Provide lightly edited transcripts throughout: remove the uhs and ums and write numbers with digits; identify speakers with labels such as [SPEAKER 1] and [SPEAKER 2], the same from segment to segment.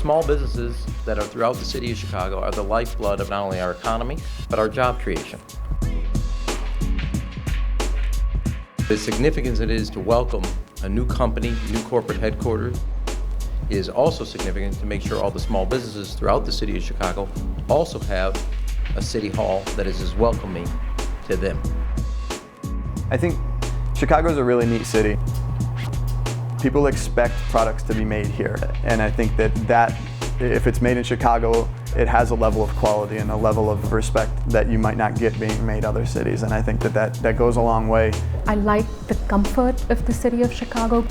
[SPEAKER 1] small businesses that are throughout the city of Chicago are the lifeblood of not only our economy, but our job creation. The significance it is to welcome a new company, new corporate headquarters, is also significant to make sure all the small businesses throughout the city of Chicago also have a city hall that is as welcoming to them.
[SPEAKER 2] I think Chicago is a really neat city. People expect products to be made here, and I think that if it's made in Chicago, it has a level of quality and a level of respect that you might not get being made other cities, and I think that goes a long way.
[SPEAKER 3] I like the comfort of the city of Chicago,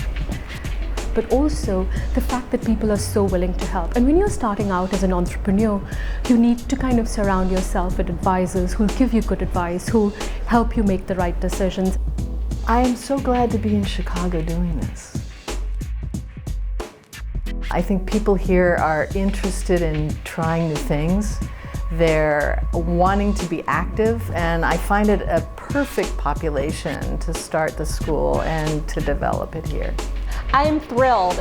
[SPEAKER 3] but also the fact that people are so willing to help. And when you're starting out as an entrepreneur, you need to kind of surround yourself with advisors who'll give you good advice, who'll help you make the right decisions.
[SPEAKER 4] I am so glad to be in Chicago doing this. I think people here are interested in trying new things. They're wanting to be active, and I find it a perfect population to start the school and to develop it here.
[SPEAKER 5] I'm thrilled.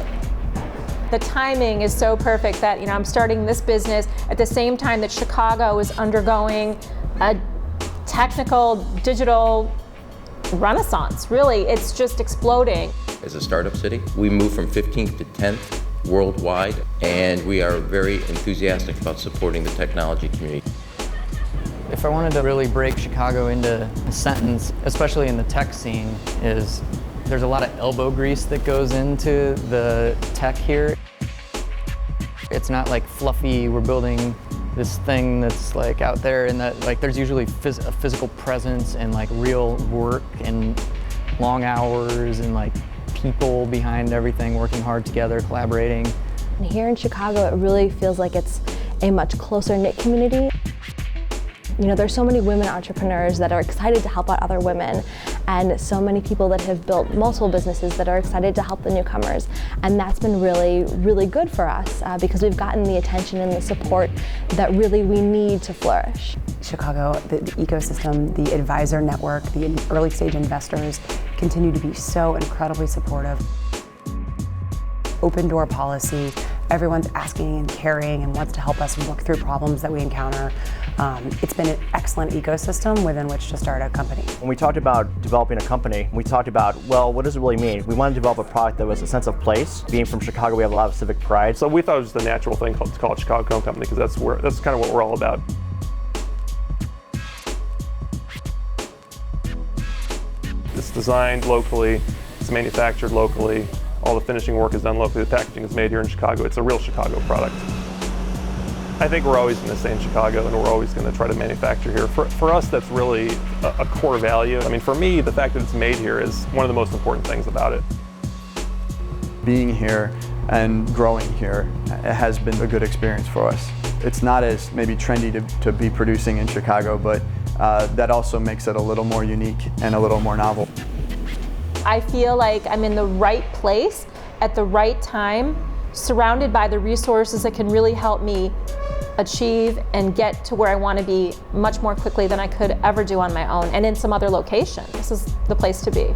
[SPEAKER 5] The timing is so perfect that I'm starting this business at the same time that Chicago is undergoing a technical digital renaissance. Really, it's just exploding.
[SPEAKER 1] As a startup city, we moved from 15th to 10th worldwide, and we are very enthusiastic about supporting the technology community.
[SPEAKER 6] If I wanted to really break Chicago into a sentence, especially in the tech scene, is there's a lot of elbow grease that goes into the tech here. It's not like fluffy, we're building this thing that's like out there, and that like there's usually a physical presence and like real work and long hours and like people behind everything working hard together, collaborating.
[SPEAKER 7] And here in Chicago, it really feels like it's a much closer knit community. There's so many women entrepreneurs that are excited to help out other women, and so many people that have built multiple businesses that are excited to help the newcomers. And that's been really, really good for us because we've gotten the attention and the support that really we need to flourish.
[SPEAKER 8] Chicago, the ecosystem, the advisor network, the early stage investors continue to be so incredibly supportive. Open door policy, everyone's asking and caring and wants to help us work through problems that we encounter. It's been an excellent ecosystem within which to start a company.
[SPEAKER 9] When we talked about developing a company, we talked about, well, what does it really mean? We wanted to develop a product that was a sense of place. Being from Chicago, we have a lot of civic pride.
[SPEAKER 10] So we thought it was the natural thing to call it Chicago Cone Company, because that's kind of what we're all about. It's designed locally, it's manufactured locally, all the finishing work is done locally, the packaging is made here in Chicago. It's a real Chicago product. I think we're always going to stay in Chicago, and we're always going to try to manufacture here. For us, that's really a core value. I mean, for me, the fact that it's made here is one of the most important things about it.
[SPEAKER 2] Being here and growing here has been a good experience for us. It's not as maybe trendy to be producing in Chicago, but that also makes it a little more unique and a little more novel.
[SPEAKER 5] I feel like I'm in the right place at the right time, surrounded by the resources that can really help me achieve and get to where I want to be much more quickly than I could ever do on my own and in some other location. This is the place to be.